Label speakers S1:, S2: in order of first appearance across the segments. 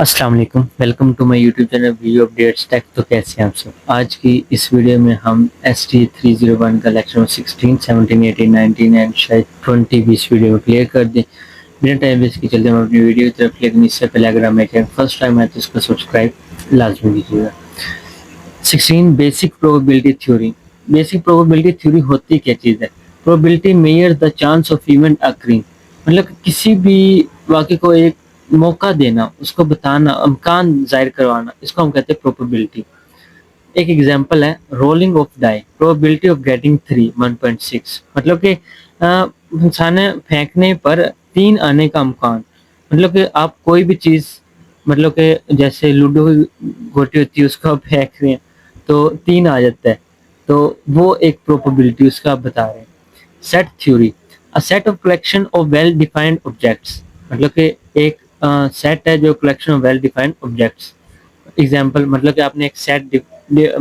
S1: अस्सलाम वालेकुम, welcome to my YouTube channel video updates tech. तो कैसे हैं आप सब। आज की इस वीडियो में हम ST301 का लेक्चर 16, 17, 18, 19 एंड शायद 20 भी इस वीडियो में क्लियर कर दें। बिना टाइम वेस्ट के चलते हम अपनी वीडियो की तरफ। लेकिन इससे पहले अगर हमें चैनल फर्स्ट टाइम है तो इसको सब्सक्राइब लाजमी कीजिएगा। 16 basic probability theory. Basic probability theory होती क्या चीज़ है? Probability measure the chance of event occurring, मतलब किसी भी वाक़े को एक मौका देना, उसको बताना, इम्कान ज़ाहिर करवाना, इसको हम कहते हैं प्रोबेबिलिटी। एक एग्जांपल है rolling of die, probability of getting 3 1.6, मतलब कि इंसाने फेंकने पर 3 आने का इम्कान। मतलब कि आप कोई भी चीज़, मतलब कि जैसे लूडो की गोटी होती है उसको आप फेंक रहे हैं तो 3 आ जाता है, तो वो एक प्रोबेबिलिटी उसका आप बता रहे हैं। Set theory, a set of collection of well defined objects, मतलब कि एक सेट है जो collection of well defined objects. Example, मतलब कि आपने एक सेट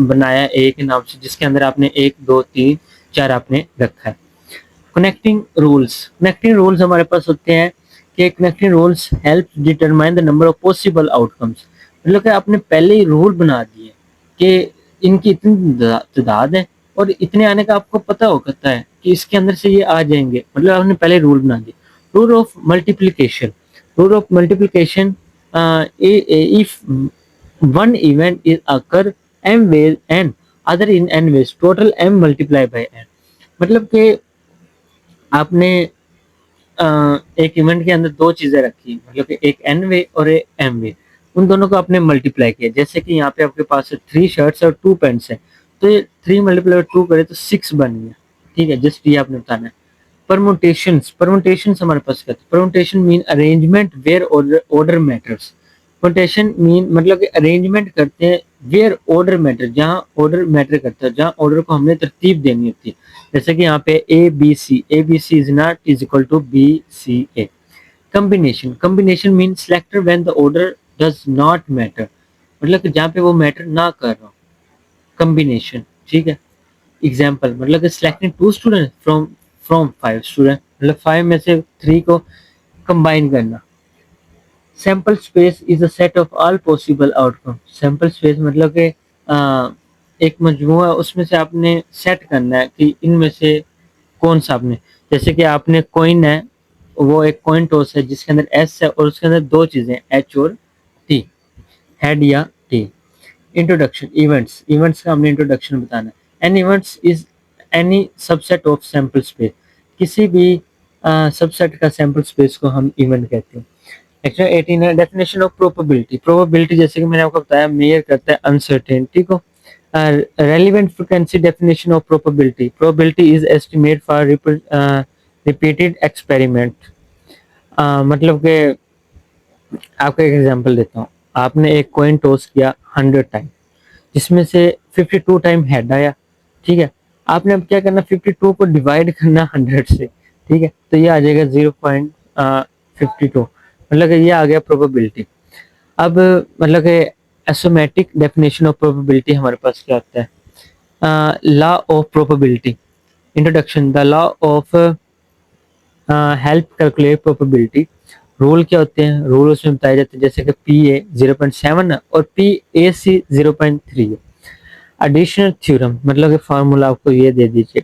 S1: बनाया ए के नाम से, जिसके अंदर आपने 1 2 3 4 आपने रखा है। कनेक्टिंग रूल्स, कनेक्टिंग रूल्स हमारे पास होते हैं कि connecting rules help determine the number of possible outcomes, मतलब कि आपने पहले ही रूल बना दिए कि इनकी इतनी तादाद है और इतने आने का आपको पता होता है कि इसके अंदर से ये आ जाएंगे, मतलब आपने पहले रूल बना दिए। Rule of multiplication, rule of multiplication, if one event is occur m ways and other in n ways, total m multiply by n, मतलब कि आपने एक इवेंट के अंदर दो चीजें रखी, मतलब कि एक एन वे और एक एम वे, उन दोनों को आपने मल्टीप्लाई किया। जैसे कि यहाँ पे आपके पास 3 शर्ट्स और 2 पैंट्स है, तो ये 3 मल्टीप्लाई 2 करे तो 6 बन गया। ठीक है, जस्ट ये आपने बताना है। परमुटेशंस, परमुटेशंस हमारे पास क्या था? Permutation mean arrangement where order matters. Permutation mean मतलब कि अरेंजमेंट करते हैं वेयर ऑर्डर मैटर, जहाँ ऑर्डर मैटर करता है, जहाँ ऑर्डर को हमने तरतीब देनी होती है। जैसे कि यहाँ पे A B C is not is equal to B C A. Combination, combination mean selector when the order does not matter, मतलब कि जहाँ पे वो मैटर ना कर रहा हो, कम्बिनेशन। ठीक है, एग्जाम्पल, मतलब कि selecting 2 student from from 5 student, मतलब 5 में से 3 को कंबाइन करना। Sample space is a set of all possible outcome. Sample space मतलब कि एक मजमूआ, उसमें से आपने सेट करना है कि इनमें से कौन सा आपने, जैसे कि आपने कॉइन है, वो एक कॉइन टॉस है जिसके अंदर एस है और उसके अंदर दो चीजें एच और टी, हेड या टी। इंट्रोडक्शन, इवेंट्स, इवेंट्स का हमने इंट्रोडक्शन बताना है। An events is any subset of sample space, किसी भी सबसेट का सैंपल स्पेस को हम इवेंट कहते हैं। एक्चुअली 18 है डेफिनेशन ऑफ प्रोबेबिलिटी। प्रोबेबिलिटी जैसे कि मैंने आपको बताया मेजर करता है अनसर्टेनिटी को। Relevant frequency definition of probability, probability is estimate for repeated experiment. मतलब कि आपको एक एग्जांपल देता हूँ। आपने एक कॉइन टॉस किया 100 टाइम, जिसमें से 52 टाइम हेड आया। ठीक है, आपने अब क्या करना, 52 को डिवाइड करना 100 से। ठीक है, तो ये आ जाएगा 0.52, मतलब कि ये आ गया प्रोबेबिलिटी। अब मतलब कि एसोमेटिक डेफिनेशन ऑफ प्रोबेबिलिटी हमारे पास क्या होता है? Law of probability. Introduction, the law of help calculate probability. Rule क्या होते हैं? रूल उसमें बताए जाते हैं, जैसे कि पी ए 0.7 है और पी ए सी 0.3 है। एडिशनल थ्योरम, मतलब कि फार्मूला आपको ये दे दीजिए,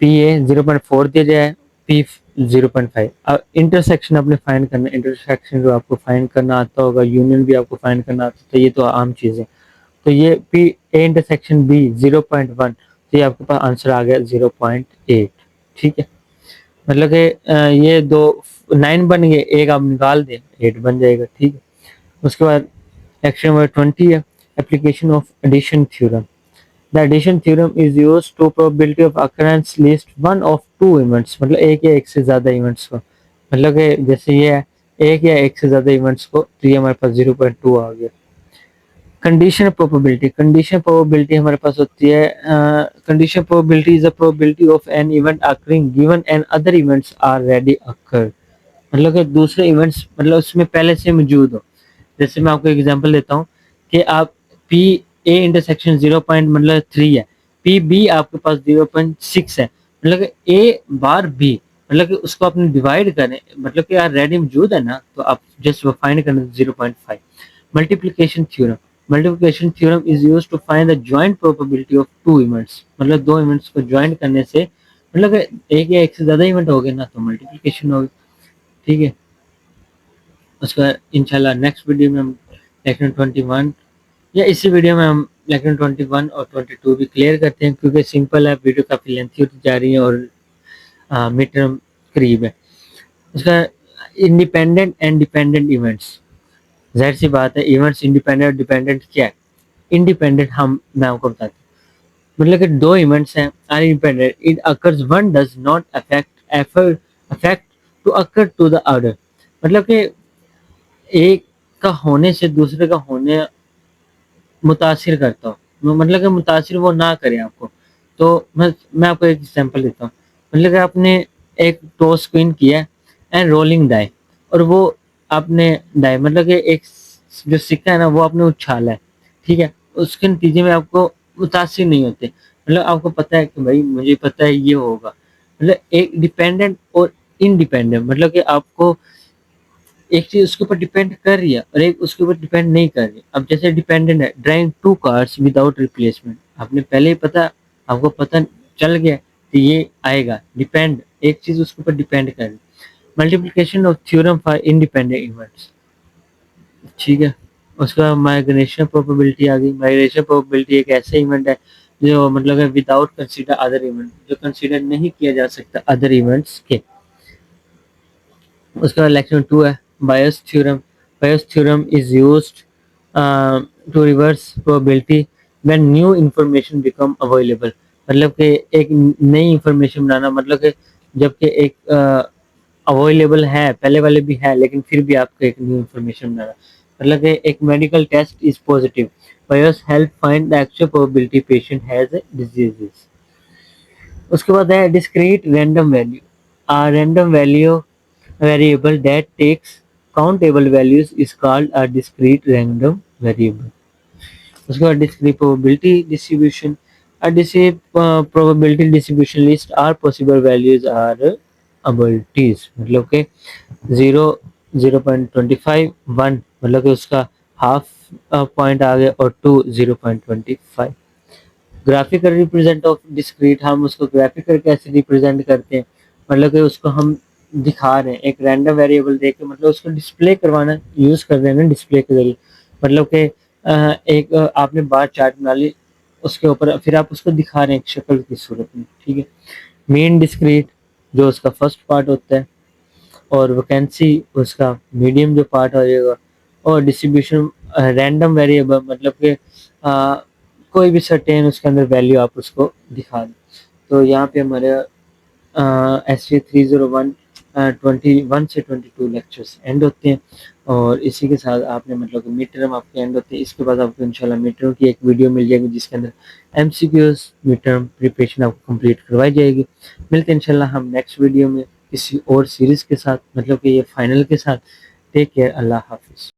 S1: पी ए 0.4 दिया जाए, पी 0.5। अब इंटरसेक्शन आपने फाइंड करना, इंटरसेक्शन जो आपको फाइंड करना आता होगा, यूनियन भी आपको फाइंड करना आता है, तो ये तो आम चीज़ है। तो ये पी ए इंटरसेक्शन बी 0.1, तो ये आपके पास आंसर आ गया 0.8। ठीक है, मतलब कि ये दो 9 बन गए, एक आप निकाल दें 8 बन जाएगा। ठीक है, उसके बाद एक्शन नंबर 20 है application of addition theorem. The addition theorem is used to probability of occurrence least one of two events, मतलब एक या एक से ज्यादा इवेंट्स को, मतलब कि जैसे ये है एक या एक से ज्यादा इवेंट्स को, तो ये हमारे पास 0.2 आ गया। कंडीशन प्रोबेबिलिटी, कंडीशन प्रोबेबिलिटी हमारे पास होती है, condition probability is a probability of an event occurring given an other events are ready occur, मतलब कि दूसरे इवेंट्स मतलब उसमें पहले से मौजूद हो। जैसे मैं आपको एग्जांपल देता हूँ कि आप पी ए इंटरसेक्शन 0.3 है, पी बी आपके पास 0.6 है, मतलब ए बार बी, मतलब कि उसको अपने डिवाइड करें, मतलब कि यार रेडी मौजूद है ना, तो आप जस्ट वो फाइंड करें 0.5। Multiplication theorem, multiplication theorem is used to find the joint probability of two events, मतलब दो इवेंट्स को ज्वाइंट करने से, मतलब कि एक या एक से ज्यादा इवेंट हो गए ना तो मल्टीप्लिकेशन होगी। ठीक है, उसका इंशाल्लाह नेक्स्ट वीडियो में हम लेक्चर 21 या इसी वीडियो में हम लेक्चर 21 और 22 भी क्लियर करते हैं, क्योंकि सिंपल है, वीडियो काफी लेंथी होती जा रही है और मिड टर्म करीब है। उसका इंडिपेंडेंट एंड डिपेंडेंट इवेंट्स, जाहिर सी बात है इवेंट्स इंडिपेंडेंट और डिपेंडेंट क्या है। इंडिपेंडेंट मैं आपको बताता हूँ, मतलब कि दो इवेंट्स हैं are independent, it occurs one does not affect to occur to the other, मतलब कि एक का होने से दूसरे का होने मुतासिर करता हूँ, मतलब कि मुतासिर वो ना करे आपको। तो मैं आपको एक एग्जांपल देता हूँ, मतलब कि आपने एक टॉस क्वीन किया एंड रोलिंग डाई, और वो आपने डाई मतलब कि एक जो सिक्का है ना वो आपने उछाला है, ठीक है, उसके नतीजे में आपको मुतासिर नहीं होते, मतलब आपको पता है कि भाई मुझे पता है ये होगा। मतलब एक डिपेंडेंट और इनडिपेंडेंट, मतलब कि आपको एक चीज उसके ऊपर डिपेंड कर रही है और एक उसके ऊपर डिपेंड नहीं कर रही। अब जैसे डिपेंडेंट है, drawing two cars without replacement, आपने पहले ही पता, आपको पता चल गया कि ये आएगा। डिपेंड, एक चीज उसके ऊपर डिपेंड कर रही। Multiplication of theorem for independent events, ठीक है। उसका माइग्रेशन प्रोबेबिलिटी आ गई। माइग्रेशन प्रोबेबिलिटी एक ऐसा इवेंट है जो मतलब है विदाउट कंसीडर अदर इवेंट, जो कंसीडर नहीं किया जा सकता अदर इवेंट्स के। उसका लेक्चर 2 है Bayes theorem. Bayes theorem is used to reverse probability when new information become available, मतलब कि एक नई इंफॉर्मेशन बनाना, मतलब कि जबकि एक अवेलेबल है, पहले वाले भी है लेकिन फिर भी आपको एक न्यू इंफॉर्मेशन बनाना, मतलब कि एक medical test is positive, Bayes help find the actual probability patient has diseases. उसके बाद है discrete random value, a random value variable that takes countable values is called a discrete random variable। उसके बाद discrete probability distribution, a discrete probability distribution list all possible values are abilities, मतलब के 0, 0.25, 1 मतलब कि उसका हाफ पॉइंट आ गया, और 2 0.25। Graphical represent of discrete, हम उसको ग्राफिकल कैसे रिप्रेजेंट करते हैं, मतलब कि उसको हम दिखा रहे हैं एक रैंडम वेरिएबल देके, मतलब उसको डिस्प्ले करवाना यूज कर रहे हैं ना डिस्प्ले के जरिए, मतलब कि एक आपने बार चार्ट बना ली, उसके ऊपर फिर आप उसको दिखा रहे हैं एक शक्ल की सूरत में, ठीक है। मेन डिस्क्रीट जो उसका फर्स्ट पार्ट होता है, और वैकेंसी उसका मीडियम जो पार्ट हो जाएगा, और डिस्ट्रीब्यूशन रैंडम वेरिएबल, मतलब कि कोई भी सर्टेन उसके अंदर वैल्यू आप उसको दिखा दें। तो यहाँ पे हमारे SJ301 21 से 22 लेक्चर्स एंड होते हैं, और इसी के साथ आपने मतलब कि मिड टर्म आपके एंड होते हैं। इसके बाद आपको इंशाल्लाह मिड टर्म की एक वीडियो मिल जाएगी जिसके अंदर MCQs मिड टर्म प्रिपरेशन आपको कंप्लीट करवाई जाएगी। मिलते हैं इंशाल्लाह हम नेक्स्ट वीडियो में किसी और सीरीज के साथ, मतलब कि ये फाइनल के साथ। टेक केयर, अल्लाह हाफिज़।